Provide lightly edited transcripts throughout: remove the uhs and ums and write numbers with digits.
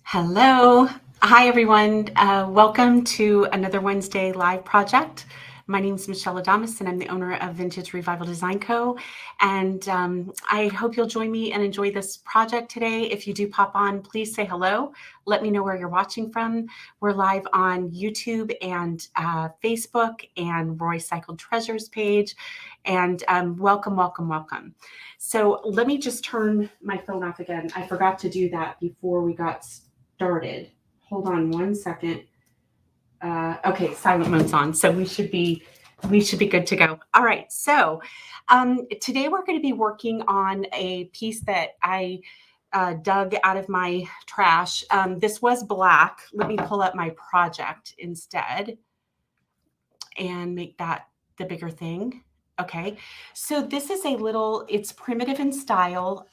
Hello. Hi, everyone. Welcome to another Wednesday live project. My name is Michele and I'm the owner of Vintage Revival Design Co. And I hope you'll join me and enjoy this project today. If you do pop on, please say hello. Let me know where you're watching from. We're live on YouTube and Facebook and Roy Cycled Treasures page. And welcome, welcome, welcome. So let me just turn my phone off again. I forgot to do that before we got started. Hold on one second. Okay, silent mode's on, so we should be good to go. All right, so today we're going to be working on a piece that I dug out of my trash. This was black. Let me pull up my project instead and make that the bigger thing. Okay, so this is it's primitive in style.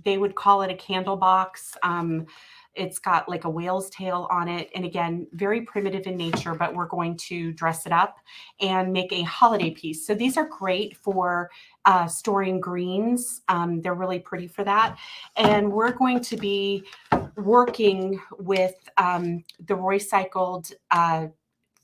They would call it a candle box. It's got like a whale's tail on it. And again, very primitive in nature, but we're going to dress it up and make a holiday piece. So these are great for storing greens. They're really pretty for that. And we're going to be working with the Roy Cycled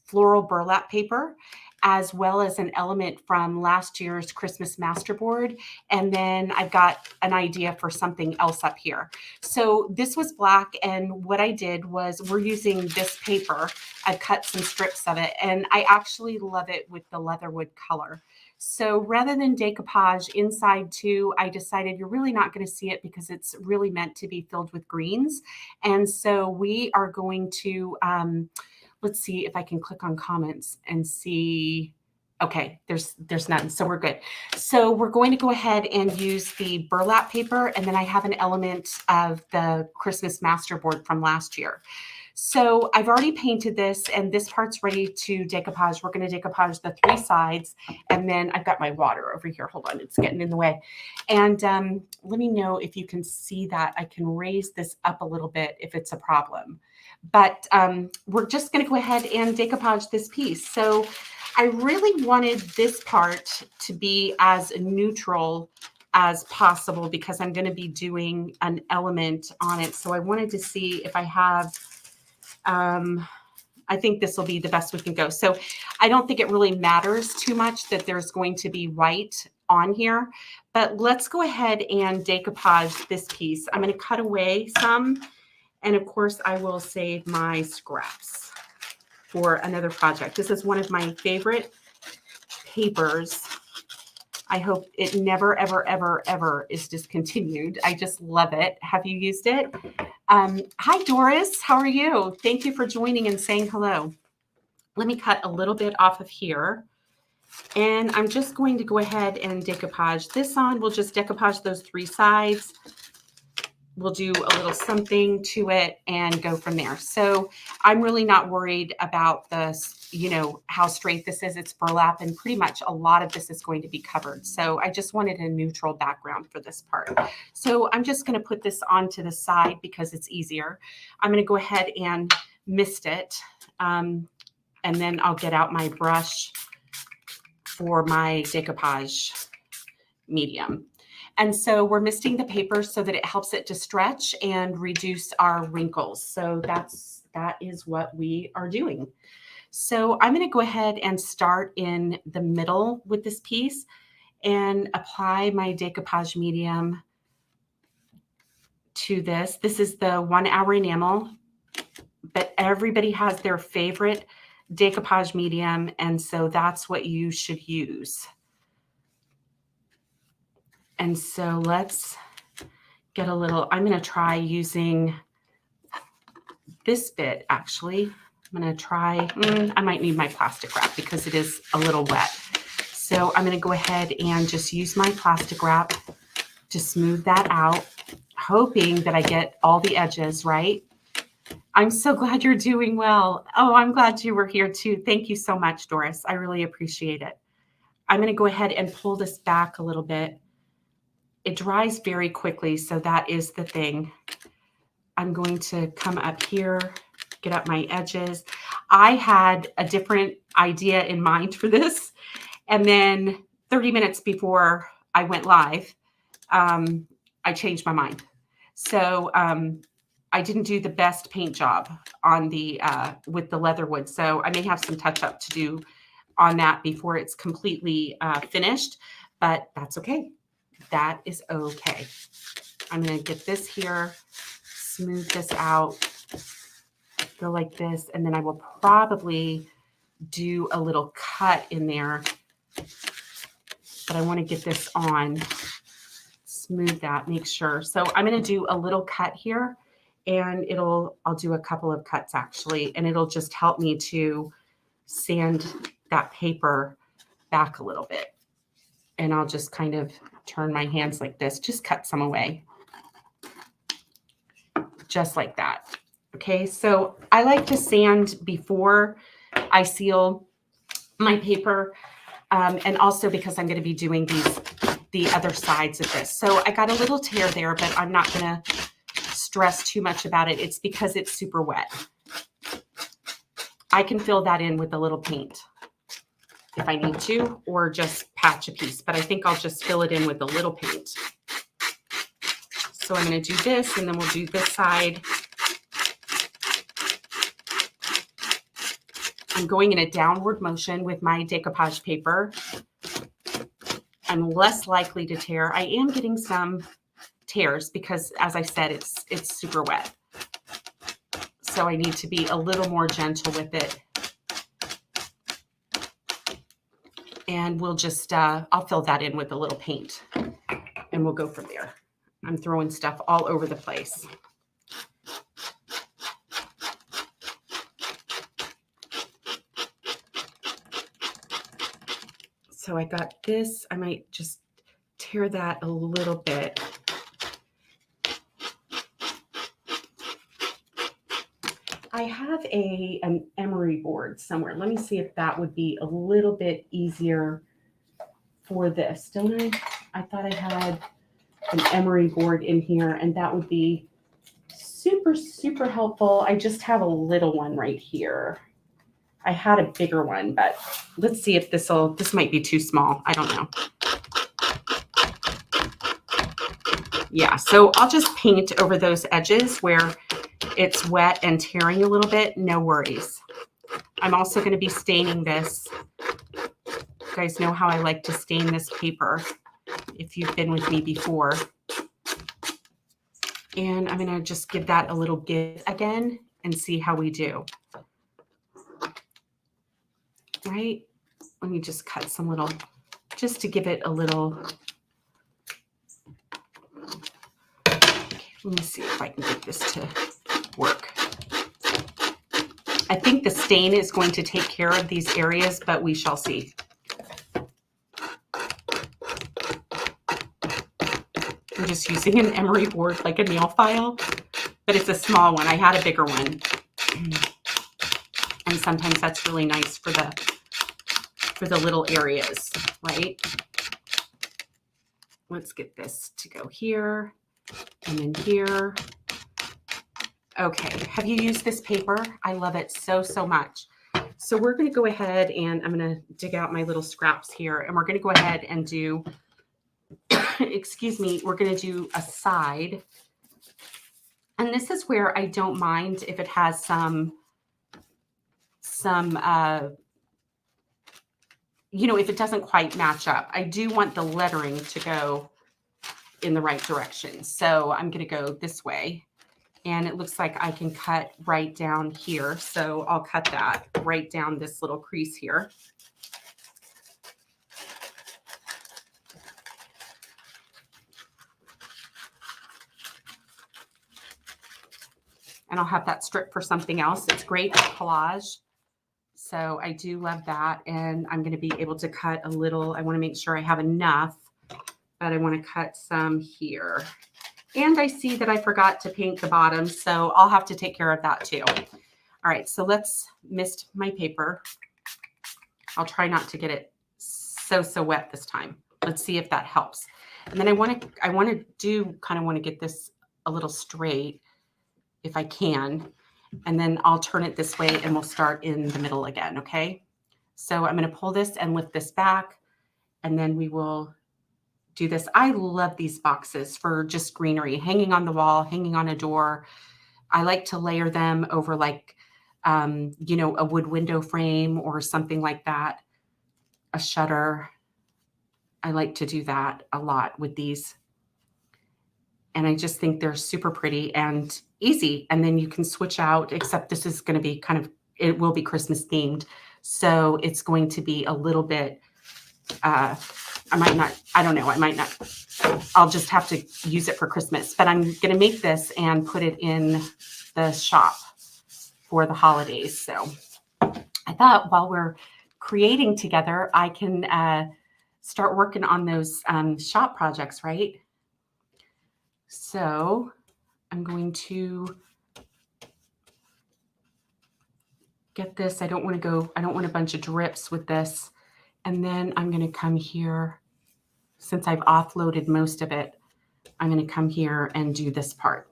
floral burlap paper, as well as an element from last year's Christmas masterboard. And then I've got an idea for something else up here. So this was black, and what I did was we're using this paper. I've cut some strips of it, and I actually love it with the leatherwood color. So rather than decoupage inside too, I decided you're really not going to see it because it's really meant to be filled with greens. And so we are going to let's see if I can click on comments and see. Okay, there's none, so we're good. So we're going to go ahead and use the burlap paper, and then I have an element of the Christmas masterboard from last year. So I've already painted this, and this part's ready to decoupage. We're going to decoupage the three sides, and then I've got my water over here. Hold on, it's getting in the way. And let me know if you can see that. I can raise this up a little bit if it's a problem. But we're just going to go ahead and decoupage this piece. So I really wanted this part to be as neutral as possible because I'm going to be doing an element on it. So I wanted to see if I have, I think this will be the best we can go. So I don't think it really matters too much that there's going to be white on here, but let's go ahead and decoupage this piece. I'm going to cut away some. And of course, I will save my scraps for another project. This is one of my favorite papers. I hope it never, ever, ever, ever is discontinued. I just love it. Have you used it? Hi, Doris. How are you? Thank you for joining and saying hello. Let me cut a little bit off of here. And I'm just going to go ahead and decoupage this on. We'll just decoupage those three sides. We'll do a little something to it and go from there. So I'm really not worried about this, how straight this is. It's burlap, and pretty much a lot of this is going to be covered. So I just wanted a neutral background for this part. So I'm just going to put this onto the side because it's easier. I'm going to go ahead and mist it. And then I'll get out my brush for my decoupage medium. And so we're misting the paper so that it helps it to stretch and reduce our wrinkles. So that is what we are doing. So I'm going to go ahead and start in the middle with this piece and apply my decoupage medium to this. This is the 1 hour enamel, but everybody has their favorite decoupage medium, and so that's what you should use. And so let's get a little, I'm going to try using this bit, actually. I'm going to try, I might need my plastic wrap because it is a little wet. So I'm going to go ahead and just use my plastic wrap to smooth that out, hoping that I get all the edges right. I'm so glad you're doing well. Oh, I'm glad you were here too. Thank you so much, Doris. I really appreciate it. I'm going to go ahead and pull this back a little bit. It dries very quickly, so that is the thing. I'm going to come up here, get up my edges. I had a different idea in mind for this, and then 30 minutes before I went live, I changed my mind. So I didn't do the best paint job on the with the leather wood, so I may have some touch up to do on that before it's completely finished, but that's okay. That is okay. I'm going to get this here, smooth this out, go like this, and then I will probably do a little cut in there, but I want to get this on, smooth that, make sure. So I'm going to do a little cut here, and I'll do a couple of cuts actually, and it'll just help me to sand that paper back a little bit. And I'll just kind of turn my hands like this, just cut some away. Just like that. Okay, so I like to sand before I seal my paper, and also because I'm going to be doing the other sides of this. So I got a little tear there, but I'm not going to stress too much about it. It's because it's super wet. I can fill that in with a little paint if I need to, or just patch a piece, but I think I'll just fill it in with a little paint. So I'm going to do this, and then we'll do this side. I'm going in a downward motion with my decoupage paper. I'm less likely to tear. I am getting some tears because, as I said, it's super wet. So I need to be a little more gentle with it. And we'll just, I'll fill that in with a little paint, and we'll go from there. I'm throwing stuff all over the place. So I got this. I might just tear that a little bit. I have an emery board somewhere. Let me see if that would be a little bit easier for this, don't I? I thought I had an emery board in here, and that would be super, super helpful. I just have a little one right here. I had a bigger one, but let's see if this might be too small. I don't know. Yeah, so I'll just paint over those edges where it's wet and tearing a little bit, no worries. I'm also going to be staining this. You guys know how I like to stain this paper if you've been with me before. And I'm going to just give that a little give again and see how we do. Right? Let me just cut some little, just to give it a little. Okay, let me see if I can get this to work. I think the stain is going to take care of these areas, but we shall see. I'm just using an emery board like a nail file, but it's a small one. I had a bigger one. And sometimes that's really nice for the little areas, right? Let's get this to go here and then here. Okay, have you used this paper? I love it so, so much. So we're going to go ahead and I'm going to dig out my little scraps here, and we're going to go ahead and do, excuse me, we're going to do a side. And this is where I don't mind if it has some you know, if it doesn't quite match up. I do want the lettering to go in the right direction. So I'm going to go this way. And it looks like I can cut right down here. So I'll cut that right down this little crease here. And I'll have that strip for something else. It's great for collage. So I do love that. And I'm going to be able to cut a little. I want to make sure I have enough, but I want to cut some here. And I see that I forgot to paint the bottom, so I'll have to take care of that too. All right, so let's mist my paper. I'll try not to get it so wet this time. Let's see if that helps. And then I want to get this a little straight if I can. And then I'll turn it this way and we'll start in the middle again, okay? So I'm going to pull this and lift this back, and then we will do this. I love these boxes for just greenery, hanging on the wall, hanging on a door. I like to layer them over like, a wood window frame or something like that, a shutter. I like to do that a lot with these. And I just think they're super pretty and easy. And then you can switch out, except this is going to be it will be Christmas themed. So it's going to be a little bit, I don't know, I'll just have to use it for Christmas. But I'm going to make this and put it in the shop for the holidays. So I thought while we're creating together, I can start working on those shop projects, right? So I'm going to get this. I don't want a bunch of drips with this. And then I'm going to come here, since I've offloaded most of it, I'm going to come here and do this part.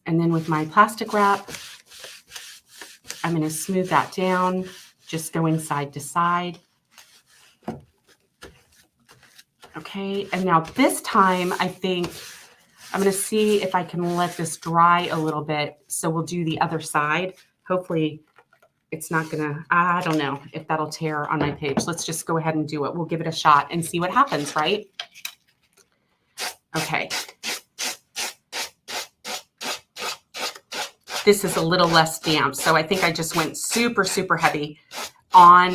And then with my plastic wrap, I'm going to smooth that down, just going side to side. Okay, and now this time I think I'm going to see if I can let this dry a little bit. So we'll do the other side. Hopefully it's not going to, I don't know if that'll tear on my page. Let's just go ahead and do it. We'll give it a shot and see what happens, right? Okay. This is a little less damp. So I think I just went super, super heavy on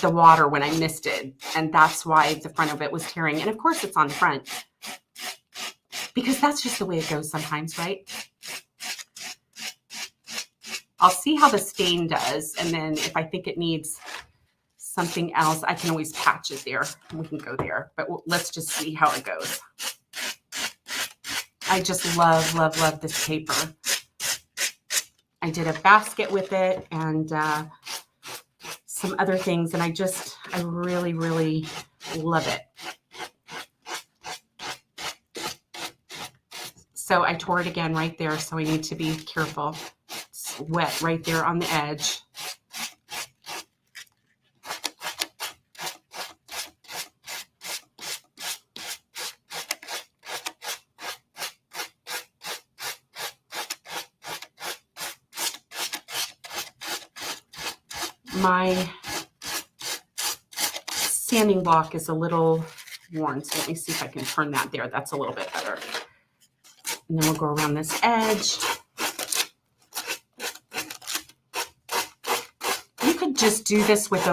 the water when I missed it. And that's why the front of it was tearing. And of course it's on the front, because that's just the way it goes sometimes, right? I'll see how the stain does. And then if I think it needs something else, I can always patch it there. We can go there, but let's just see how it goes. I just love, love, love this paper. I did a basket with it and some other things, and I really, really love it. So I tore it again right there, so I need to be careful. It's wet right there on the edge. My sanding block is a little worn, so let me see if I can turn that there. That's a little bit better. And then we'll go around this edge. You could just do this with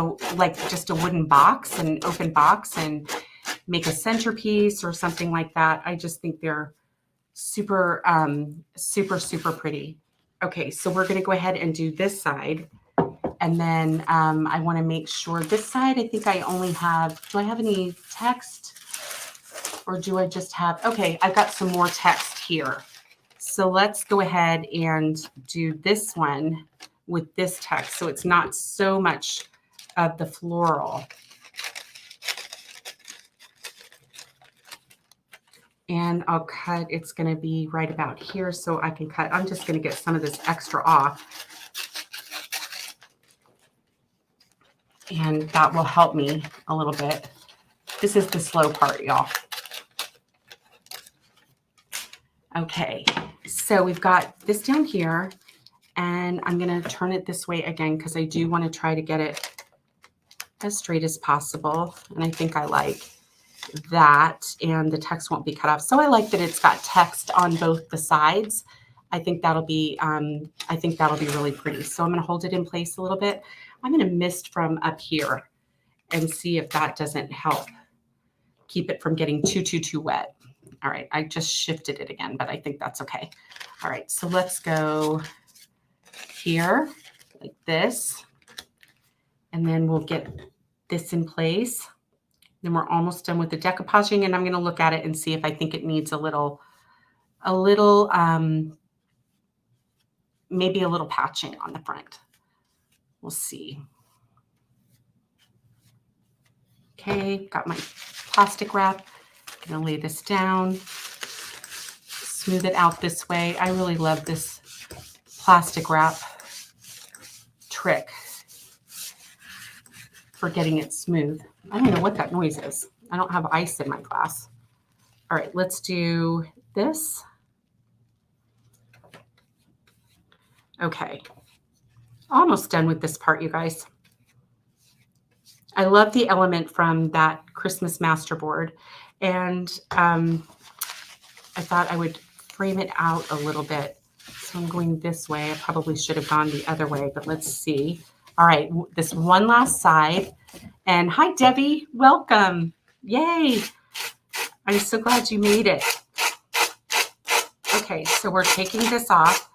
just a wooden box, an open box, and make a centerpiece or something like that. I just think they're super, super, super pretty. Okay, so we're going to go ahead and do this side. And then I want to make sure this side, I think I only have, do I have any text? Or do I just have, okay, I've got some more text here. So let's go ahead and do this one with this text. So it's not so much of the floral. And I'll cut, it's going to be right about here. So I can cut, I'm just going to get some of this extra off. And that will help me a little bit. This is the slow part, y'all. Okay, so we've got this down here, and I'm going to turn it this way again because I do want to try to get it as straight as possible. And I think I like that, and the text won't be cut off. So I like that it's got text on both the sides. I think that'll be really pretty. So I'm going to hold it in place a little bit. I'm going to mist from up here and see if that doesn't help keep it from getting too wet. All right, I just shifted it again, but I think that's okay. All right, so let's go here like this, and then we'll get this in place. Then we're almost done with the decoupaging, and I'm going to look at it and see if I think it needs maybe a little patching on the front. We'll see. Okay, got my plastic wrap. I'm gonna lay this down, smooth it out this way. I really love this plastic wrap trick for getting it smooth. I don't know what that noise is. I don't have ice in my glass. All right, let's do this. Okay, almost done with this part, you guys. I love the element from that Christmas masterboard, and I thought I would frame it out a little bit. So I'm going this way. I probably should have gone the other way, but let's see. All right, this one last side. And hi, Debbie. Welcome. Yay. I'm so glad you made it. Okay, so we're taking this off.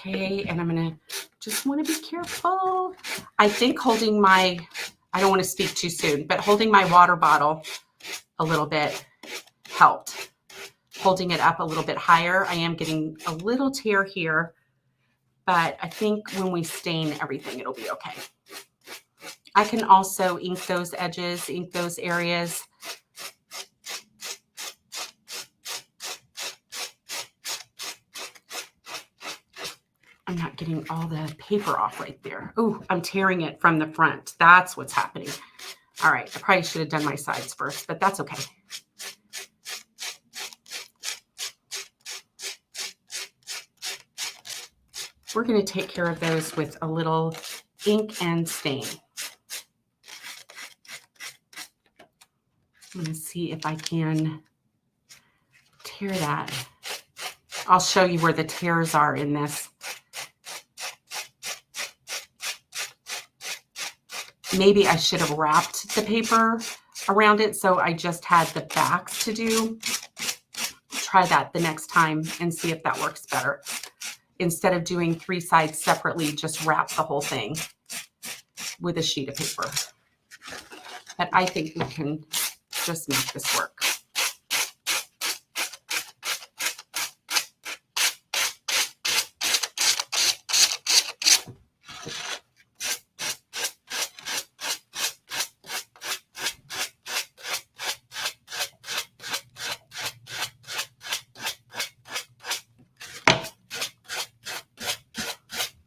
Okay, and I'm gonna just want to be careful. I think holding my, I don't want to speak too soon, but holding my water bottle a little bit helped. Holding it up a little bit higher. I am getting a little tear here, but I think when we stain everything, it'll be okay. I can also ink those edges, ink those areas. I'm not getting all the paper off right there. Oh, I'm tearing it from the front. That's what's happening. All right, I probably should have done my sides first, but that's okay. We're going to take care of those with a little ink and stain. I'm going to see if I can tear that. I'll show you where the tears are in this. Maybe I should have wrapped the paper around it, so I just had the backs to do. Try that the next time and see if that works better. Instead of doing 3 sides separately, just wrap the whole thing with a sheet of paper. But I think we can just make this work.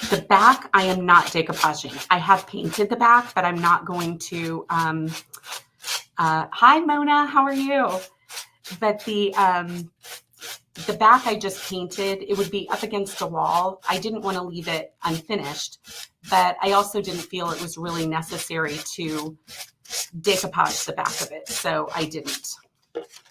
The back, I am not decoupaging. I have painted the back, but I'm not going to. Hi, Mona. How are you? But the back I just painted. It would be up against the wall. I didn't want to leave it unfinished, but I also didn't feel it was really necessary to decoupage the back of it, so I didn't.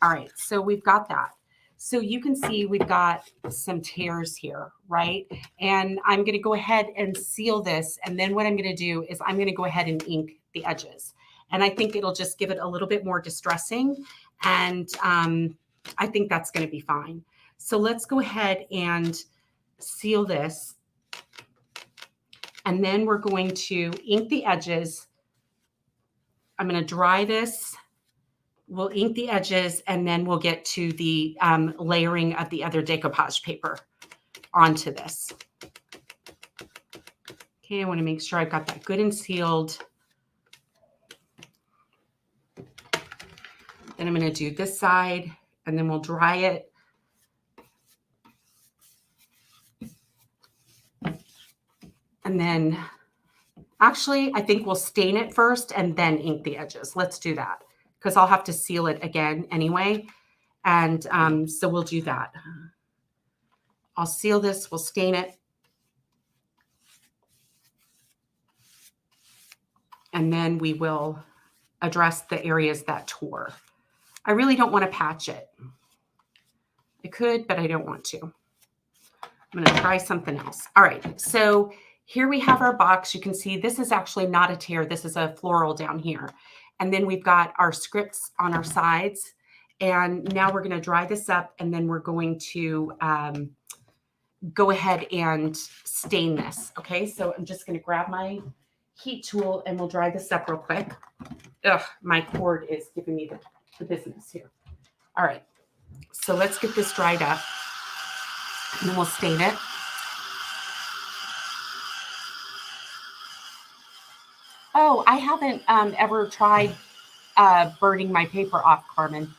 All right, so we've got that. So you can see we've got some tears here, right? And I'm going to go ahead and seal this. And then what I'm going to do is I'm going to go ahead and ink the edges. And I think it'll just give it a little bit more distressing. And I think that's going to be fine. So let's go ahead and seal this. And then we're going to ink the edges. I'm going to dry this. We'll ink the edges, and then we'll get to the layering of the other decoupage paper onto this. Okay, I want to make sure I've got that good and sealed. Then I'm going to do this side, and then we'll dry it. And then, actually, I think we'll stain it first and then ink the edges. Let's do that, because I'll have to seal it again anyway. And so we'll do that. I'll seal this, we'll stain it. And then we will address the areas that tore. I really don't want to patch it. I could, but I don't want to. I'm going to try something else. All right, so here we have our box. You can see this is actually not a tear. This is a floral down here. And then we've got our scripts on our sides. And now we're going to dry this up, and then we're going to go ahead and stain this. Okay, so I'm just going to grab my heat tool and we'll dry this up real quick. Ugh, my cord is giving me the business here. All right, so let's get this dried up, and then we'll stain it. Oh, I haven't ever tried burning my paper off, Carmen.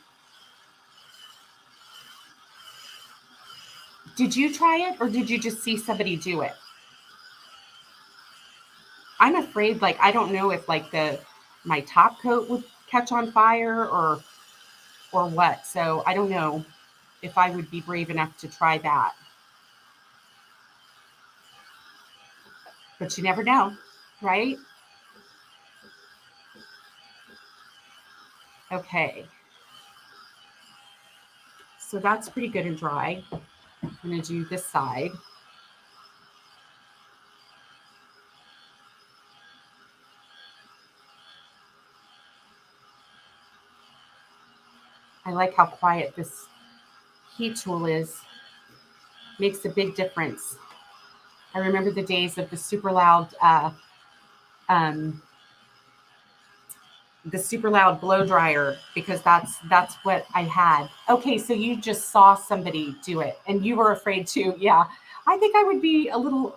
Did you try it, or did you just see somebody do it? I'm afraid, like, I don't know if like my top coat would catch on fire, or or what. So I don't know if I would be brave enough to try that. But you never know, right? Okay. So that's pretty good and dry. I'm going to do this side. I like how quiet this heat tool is. Makes a big difference. I remember the days of um, the super loud blow dryer because that's what I had. Okay, so you just saw somebody do it and you were afraid too. Yeah. I think I would be a little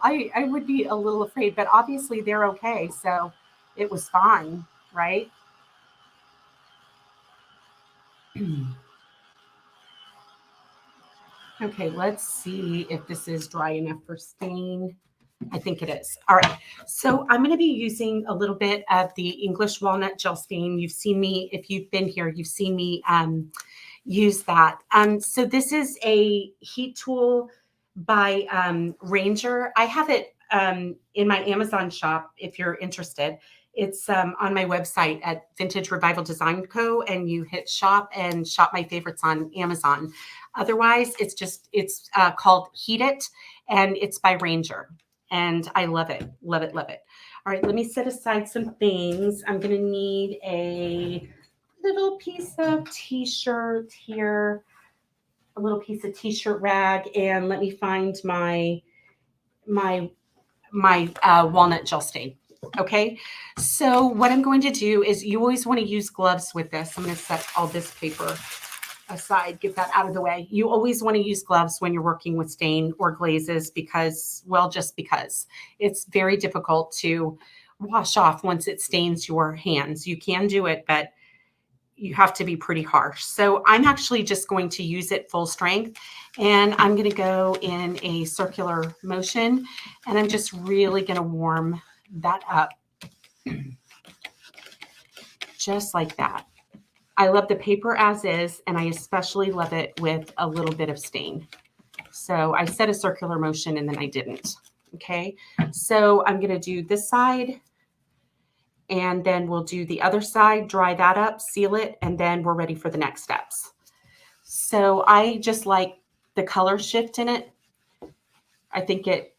afraid, but obviously they're okay. So it was fine, right? Okay, let's see if this is dry enough for stain. I think it is. All right. So I'm going to be using a little bit of the English walnut gel stain. You've seen me, if you've been here, you've seen me use that. So this is a heat tool by Ranger. I have it in my Amazon shop if you're interested. It's on my website at Vintage Revival Design Co. And you hit shop and shop my favorites on Amazon. Otherwise, it's called Heat It and it's by Ranger. And I love it, love it, love it. All right, let me set aside some things. I'm going to need a little piece of t-shirt here, a little piece of t-shirt rag, and let me find my walnut gel stain. Okay, so what I'm going to do is you always want to use gloves with this. I'm going to set all this paper aside, get that out of the way. You always want to use gloves when you're working with stain or glazes because, well, just because it's very difficult to wash off once it stains your hands. You can do it, but you have to be pretty harsh. So I'm actually just going to use it full strength and I'm going to go in a circular motion and I'm just really going to warm that up just like that. I love the paper as is, and I especially love it with a little bit of stain. So I set a circular motion and then I didn't. Okay, so I'm going to do this side and then we'll do the other side, dry that up, seal it, and then we're ready for the next steps. So I just like the color shift in it. I think it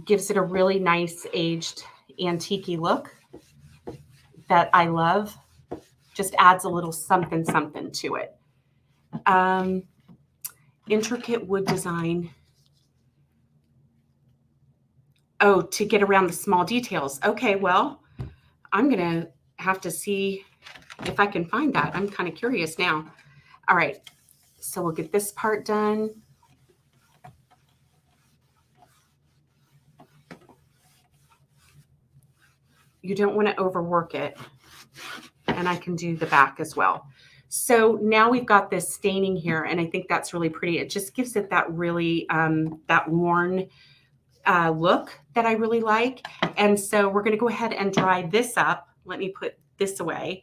gives it a really nice aged antique look that I love. Just adds a little something something to it. Um, Intricate wood design. Oh, to get around the small details. Okay, well, I'm going to have to see if I can find that. I'm kind of curious now. All right, so we'll get this part done. You don't want to overwork it. And I can do the back as well. So now we've got this staining here, and I think that's really pretty. It just gives it that really, that worn look that I really like. And so we're going to go ahead and dry this up. Let me put this away.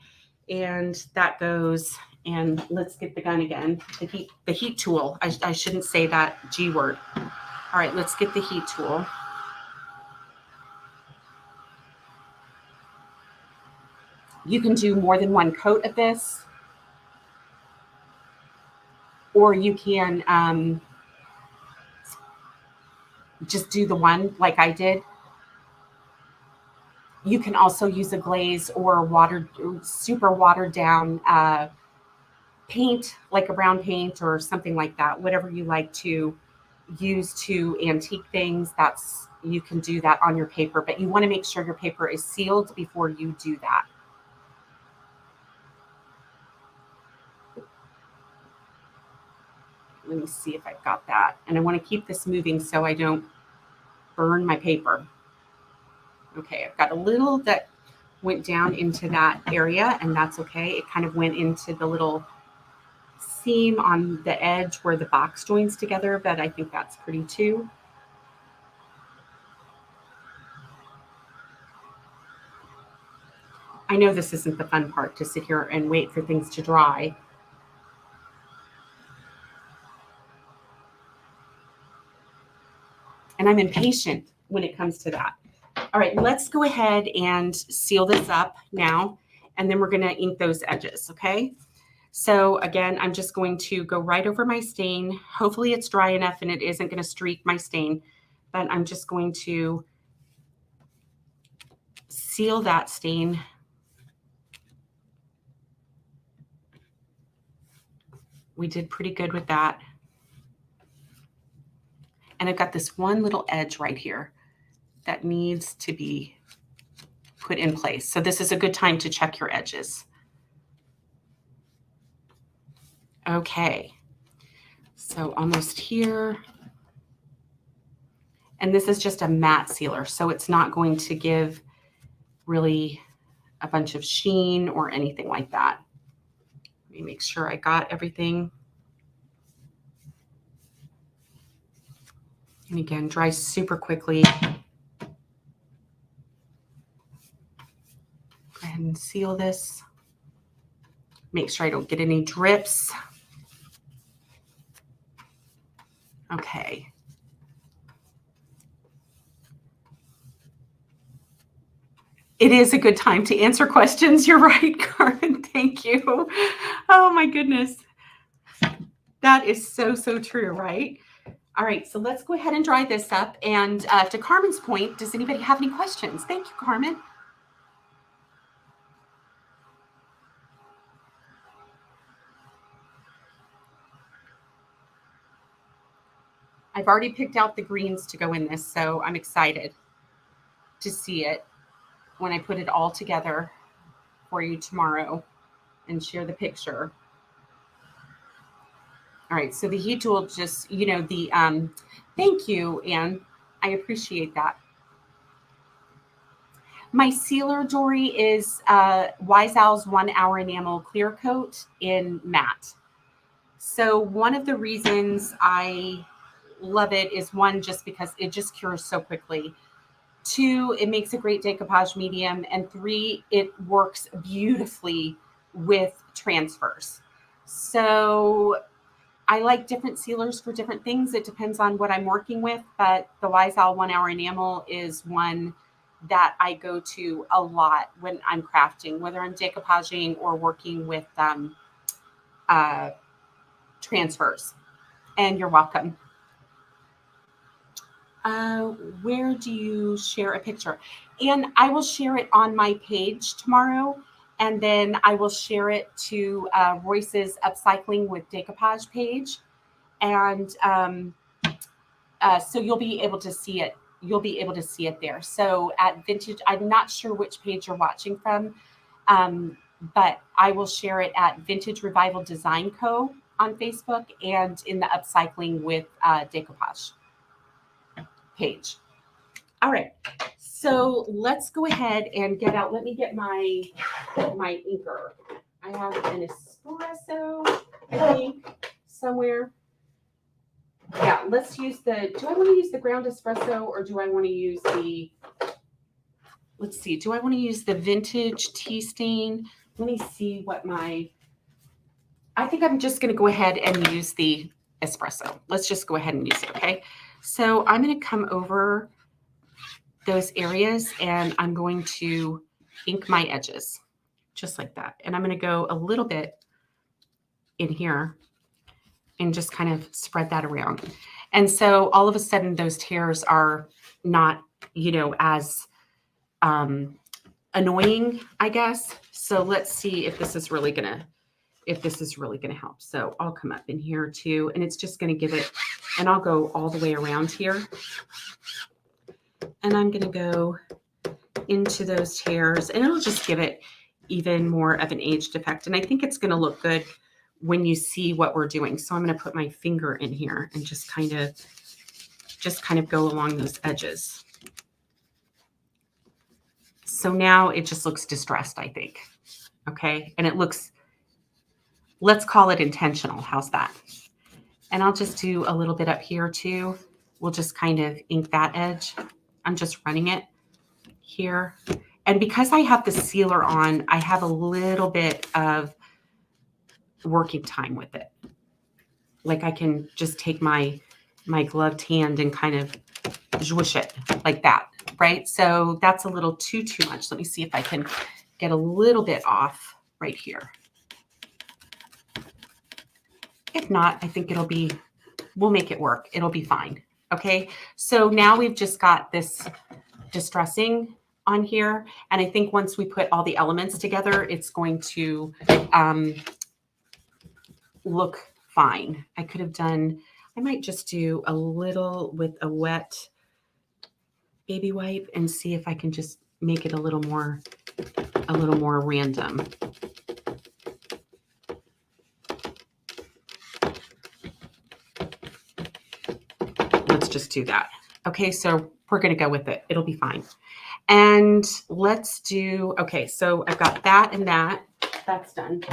And that goes, and let's get the gun again. The heat tool. I shouldn't say that G word. All right, let's get the heat tool. You can do more than one coat of this, or you can just do the one like I did. You can also use a glaze or super watered down paint, like a brown paint or something like that. Whatever you like to use to antique things, you can do that on your paper, but you want to make sure your paper is sealed before you do that. Let me see if I've got that. And I want to keep this moving so I don't burn my paper. Okay, I've got a little that went down into that area, and that's okay. It kind of went into the little seam on the edge where the box joins together, but I think that's pretty too. I know this isn't the fun part to sit here and wait for things to dry. And I'm impatient when it comes to that. All right, let's go ahead and seal this up now, and then we're going to ink those edges, okay? So again, I'm just going to go right over my stain. Hopefully it's dry enough and it isn't going to streak my stain, but I'm just going to seal that stain. We did pretty good with that. And I've got this one little edge right here that needs to be put in place. So this is a good time to check your edges. Okay, so almost here. And this is just a matte sealer, so it's not going to give really a bunch of sheen or anything like that. Let me make sure I got everything. And again, dries super quickly. Go ahead and seal this. Make sure I don't get any drips. Okay. It is a good time to answer questions. You're right, Carmen. Thank you. Oh my goodness. That is so, so true, right? All right, so let's go ahead and dry this up. And to Carmen's point, does anybody have any questions? Thank you, Carmen. I've already picked out the greens to go in this, so I'm excited to see it when I put it all together for you tomorrow and share the picture. All right, so the heat tool just, thank you, Anne. I appreciate that. My sealer, Dory, is Wise Owl's 1 Hour Enamel Clear Coat in matte. So one of the reasons I love it is, one, just because it just cures so quickly. 2, it makes a great decoupage medium. And 3, it works beautifully with transfers. So I like different sealers for different things. It depends on what I'm working with, but the Wise Owl 1 Hour Enamel is one that I go to a lot when I'm crafting, whether I'm decoupaging or working with transfers. And you're welcome. Where do you share a picture? And I will share it on my page tomorrow. And then I will share it to Royce's Upcycling with Decoupage page. And so you'll be able to see it. You'll be able to see it there. So at Vintage, I'm not sure which page you're watching from, but I will share it at Vintage Revival Design Co. on Facebook and in the Upcycling with Decoupage page. All right, so let's go ahead and get out. Let me get my inker. I have an espresso, I think, somewhere. Yeah, let's use do I want to use the ground espresso or do I want to use let's see, do I want to use the vintage tea stain? Let me see I think I'm just going to go ahead and use the espresso. Let's just go ahead and use it, okay? So I'm going to come over those areas and I'm going to ink my edges just like that. And I'm going to go a little bit in here and just kind of spread that around. And so all of a sudden those tears are not, as annoying, I guess. So let's see if this is really going to help. So I'll come up in here too, and it's just going to give it, and I'll go all the way around here. And I'm going to go into those tears and it'll just give it even more of an aged effect. And I think it's going to look good when you see what we're doing. So I'm going to put my finger in here and just kind of go along those edges. So now it just looks distressed, I think. Okay. And it looks, let's call it intentional. How's that? And I'll just do a little bit up here too. We'll just kind of ink that edge. I'm just running it here. And because I have the sealer on, I have a little bit of working time with it. Like I can just take my gloved hand and kind of zhoosh it like that, right? So that's a little too much. Let me see if I can get a little bit off right here. If not, I think we'll make it work. It'll be fine. Okay. So now we've just got this distressing on here. And I think once we put all the elements together, it's going to look fine. I might just do a little with a wet baby wipe and see if I can just make it a little more random. Let's just do that. Okay, so we're going to go with it. It'll be fine. And let's do, okay, so I've got that and that. That's done.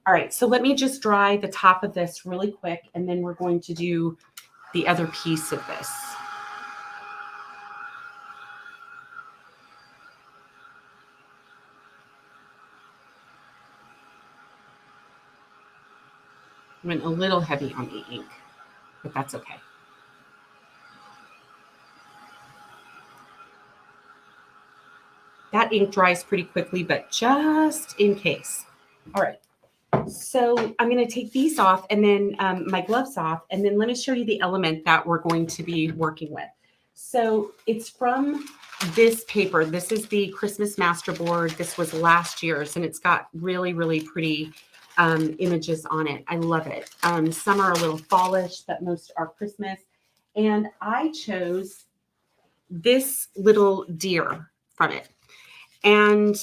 All right, so let me just dry the top of this really quick, and then we're going to do the other piece of this. Went a little heavy on the ink, but that's okay. That ink dries pretty quickly, but just in case. All right. So I'm going to take these off and then my gloves off, and then let me show you the element that we're going to be working with. So it's from this paper. This is the Christmas Masterboard. This was last year's, and it's got really, really pretty images on it. I love it. Some are a little fallish, but most are Christmas. And I chose this little deer from it. And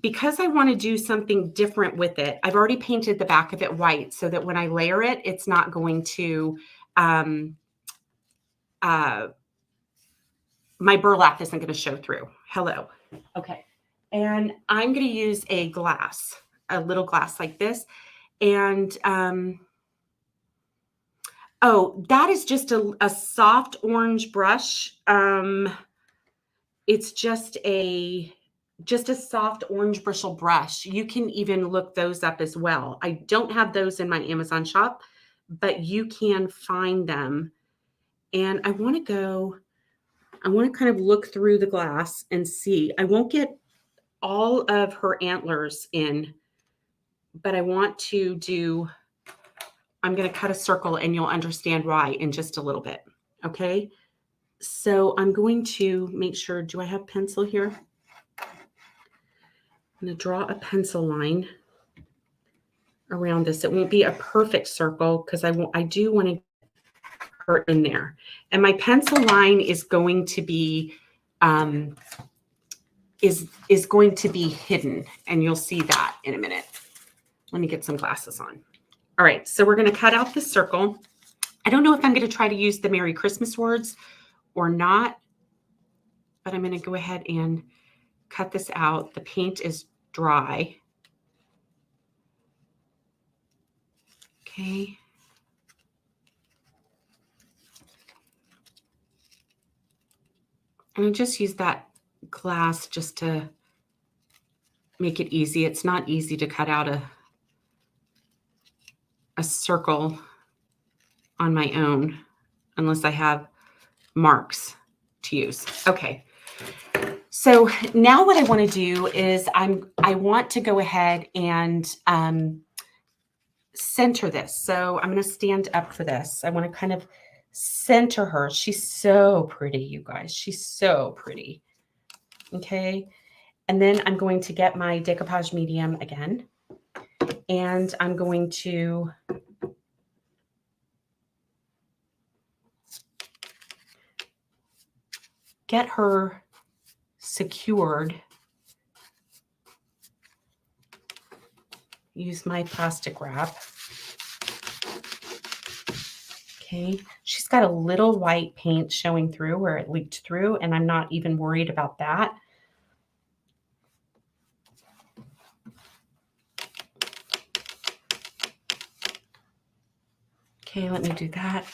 because I want to do something different with it, I've already painted the back of it white so that when I layer it, it's not going to, my burlap isn't going to show through. Hello. Okay. And I'm going to use a little glass like this. And, oh, that is just a soft orange brush. It's just a soft orange bristle brush. You can even look those up as well. I don't have those in my Amazon shop, but you can find them. And I want to kind of look through the glass and see. I won't get all of her antlers in, but I want to I'm going to cut a circle and you'll understand why in just a little bit. Okay. So I'm going to make sure, do I have pencil here? I'm going to draw a pencil line around this. It won't be a perfect circle because I do want to get her in there. And my pencil line is going to be is going to be hidden, and you'll see that in a minute. Let me get some glasses on. All right, so we're going to cut out this circle. I don't know if I'm going to try to use the Merry Christmas words or not, but I'm going to go ahead and cut this out. The paint is dry. Okay. And I just use that glass just to make it easy. It's not easy to cut out a circle on my own unless I have marks to use. Okay. So now what I want to do is I want to go ahead and center this. So I'm going to stand up for this. I want to kind of center her. She's so pretty, you guys. She's so pretty. Okay. And then I'm going to get my decoupage medium again. And I'm going to get her secured. Use my plastic wrap. Okay, she's got a little white paint showing through where it leaked through, and I'm not even worried about that. Okay, let me do that.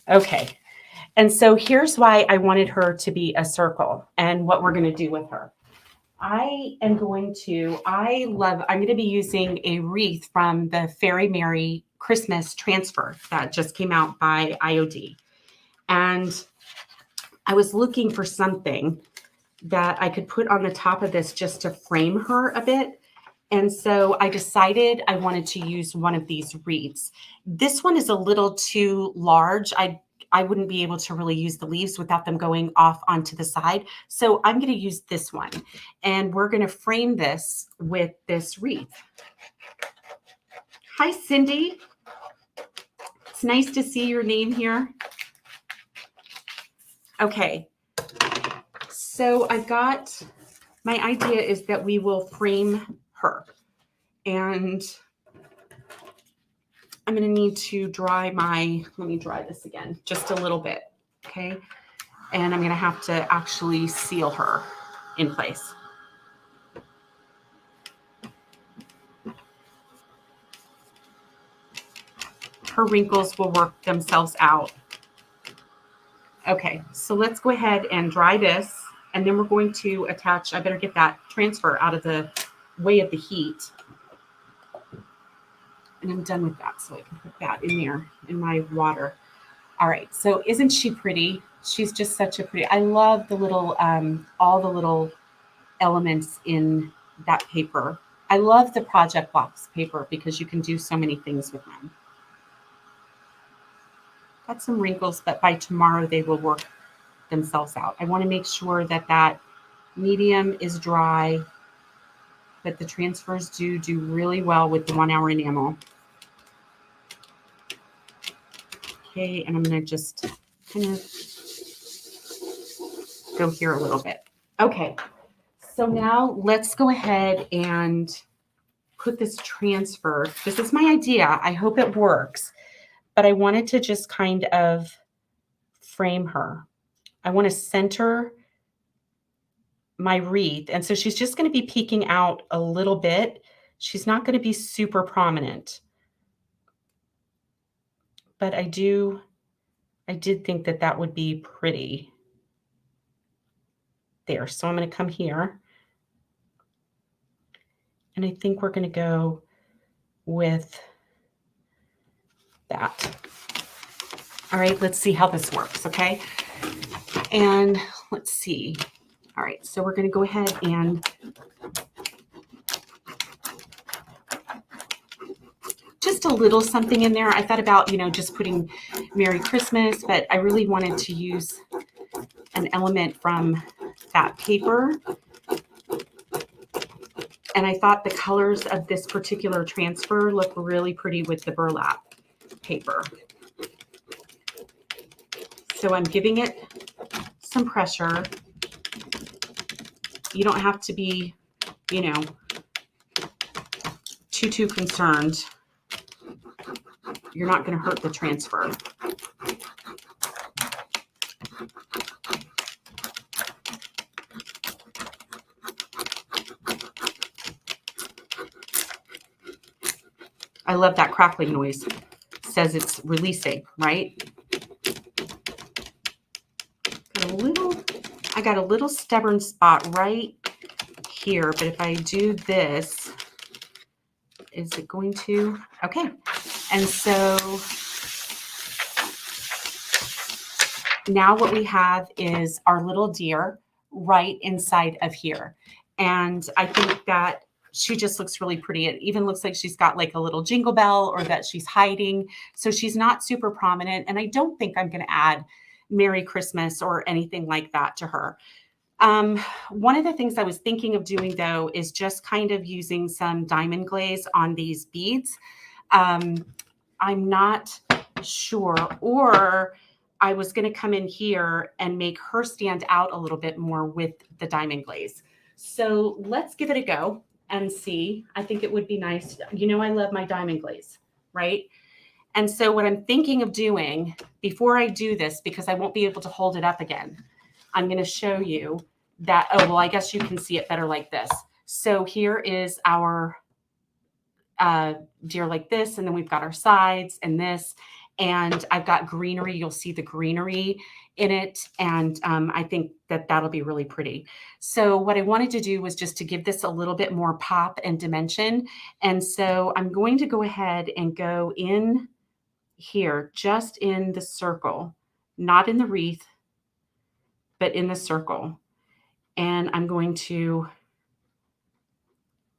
Okay, and so here's why I wanted her to be a circle and what we're going to do with her. I'm going to be using a wreath from the Fairy Mary Christmas transfer that just came out by IOD. And I was looking for something that I could put on the top of this just to frame her a bit. And so I decided I wanted to use one of these wreaths. This one is a little too large. I wouldn't be able to really use the leaves without them going off onto the side. So I'm going to use this one, and we're going to frame this with this wreath. Hi, Cindy. It's nice to see your name here. Okay. So I've got, my idea is that we will frame her, and I'm going to need to dry let me dry this again, just a little bit. Okay. And I'm going to have to actually seal her in place. Her wrinkles will work themselves out. Okay, so let's go ahead and dry this, and then we're going to attach, I better get that transfer out of the way of the heat. And I'm done with that, so I can put that in there in my water. All right, so isn't she pretty? She's just such a pretty, I love the little, all the little elements in that paper. I love the project box paper because you can do so many things with them. Got some wrinkles, but by tomorrow they will work themselves out. I want to make sure that that medium is dry, but the transfers do really well with the 1 hour enamel. Okay, and I'm going to just kind of go here a little bit. Okay, so now let's go ahead and put this transfer. This is my idea. I hope it works, but I wanted to just kind of frame her. I want to center my wreath. And so she's just going to be peeking out a little bit. She's not going to be super prominent. But I did think that that would be pretty there. So I'm going to come here. And I think we're going to go with that. All right, let's see how this works, okay? And let's see. All right, so we're going to go ahead and just a little something in there. I thought about, just putting Merry Christmas, but I really wanted to use an element from that paper. And I thought the colors of this particular transfer look really pretty with the burlap paper. So I'm giving it some pressure. You don't have to be, too concerned. You're not going to hurt the transfer. I love that crackling noise. It says it's releasing, right? I got a little stubborn spot right here, but if I do this, is it going to? Okay. And so now what we have is our little deer right inside of here. And I think that she just looks really pretty. It even looks like she's got like a little jingle bell, or that she's hiding. So she's not super prominent. And I don't think I'm going to add Merry Christmas or anything like that to her. One of the things I was thinking of doing, though, is just kind of using some diamond glaze on these beads. I'm not sure, or I was going to come in here and make her stand out a little bit more with the diamond glaze. So let's give it a go and see. I think it would be nice. I love my diamond glaze, right? And so what I'm thinking of doing before I do this, because I won't be able to hold it up again, I'm going to show you that, I guess you can see it better like this. So here is our deer like this, and then we've got our sides and this. And I've got greenery. You'll see the greenery in it. And I think that that'll be really pretty. So what I wanted to do was just to give this a little bit more pop and dimension. And so I'm going to go ahead and go in here, just in the circle, not in the wreath, but in the circle. And I'm going to,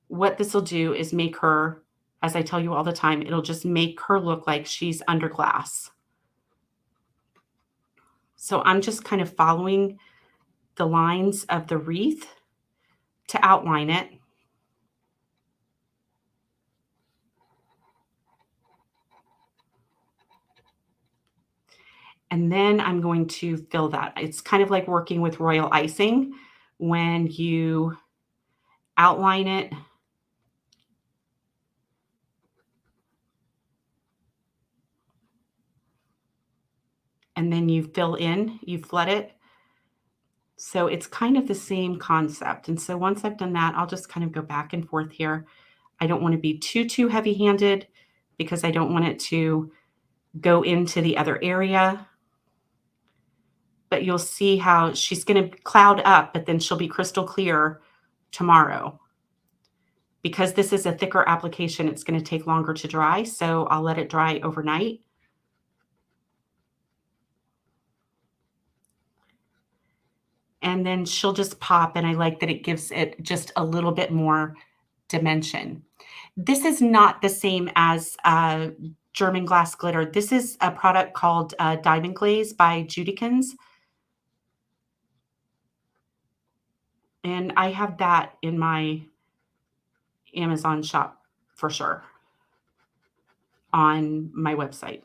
what this will do is make her, as I tell you all the time, it'll just make her look like she's under glass. So I'm just kind of following the lines of the wreath to outline it. And then I'm going to fill that. It's kind of like working with royal icing when you outline it and then you fill in, you flood it. So it's kind of the same concept. And so once I've done that, I'll just kind of go back and forth here. I don't want to be too heavy-handed because I don't want it to go into the other area. But you'll see how she's going to cloud up, but then she'll be crystal clear tomorrow. Because this is a thicker application, it's going to take longer to dry, so I'll let it dry overnight. And then she'll just pop, and I like that it gives it just a little bit more dimension. This is not the same as German glass glitter. This is a product called Diamond Glaze by Judikins. And I have that in my Amazon shop for sure on my website.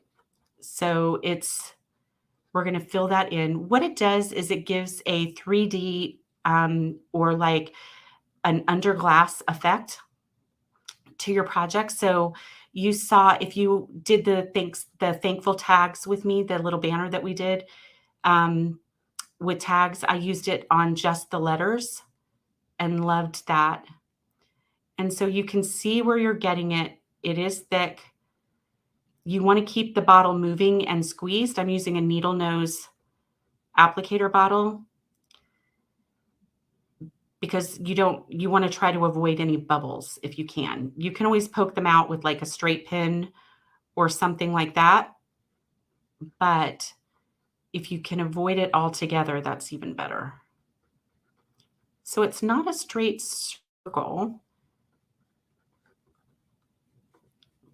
So we're going to fill that in. What it does is it gives a 3D or like an under glass effect to your project. So you saw, if you did the thankful tags with me, the little banner that we did with tags, I used it on just the letters and loved that. And so you can see where you're getting it. It is thick. You want to keep the bottle moving and squeezed. I'm using a needle nose applicator bottle because you want to try to avoid any bubbles if you can. You can always poke them out with like a straight pin or something like that. But if you can avoid it altogether, that's even better. So it's not a straight circle.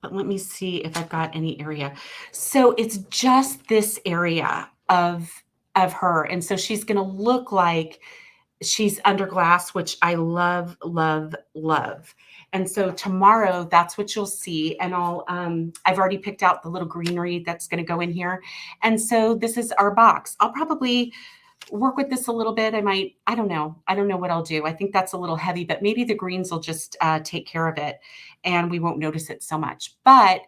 But let me see if I've got any area. So it's just this area of her. And so she's going to look like she's under glass, which I love, love, love. And so tomorrow, that's what you'll see. And I've already picked out the little greenery that's going to go in here. And so this is our box. I'll probably work with this a little bit. I don't know what I'll do. I think that's a little heavy, but maybe the greens will just take care of it and we won't notice it so much. But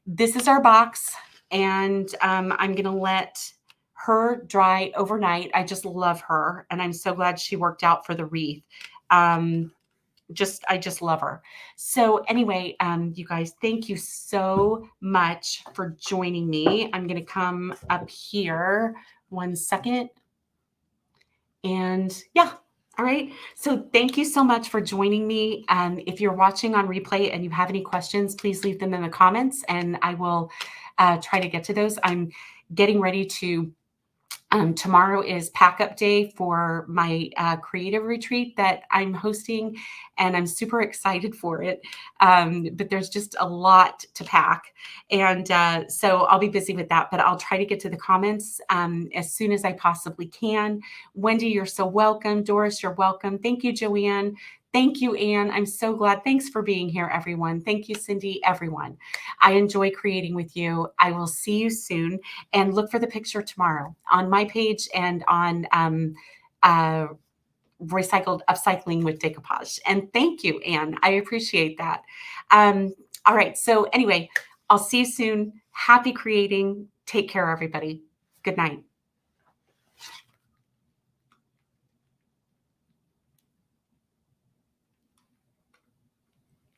this is our box and I'm going to let her dry overnight. I just love her and I'm so glad she worked out for the wreath. I just love her. So anyway, you guys, thank you so much for joining me. I'm going to come up here 1 second. And yeah, all right. So thank you so much for joining me. If you're watching on replay and you have any questions, please leave them in the comments and I will try to get to those. I'm getting ready to tomorrow is pack up day for my creative retreat that I'm hosting, and I'm super excited for it. But there's just a lot to pack. And so I'll be busy with that, but I'll try to get to the comments as soon as I possibly can. Wendy, you're so welcome. Doris, you're welcome. Thank you, Joanne. Thank you, Anne. I'm so glad. Thanks for being here, everyone. Thank you, Cindy, everyone. I enjoy creating with you. I will see you soon. And look for the picture tomorrow on my page and on Upcycling with Decoupage. And thank you, Anne. I appreciate that. All right. So anyway, I'll see you soon. Happy creating. Take care, everybody. Good night.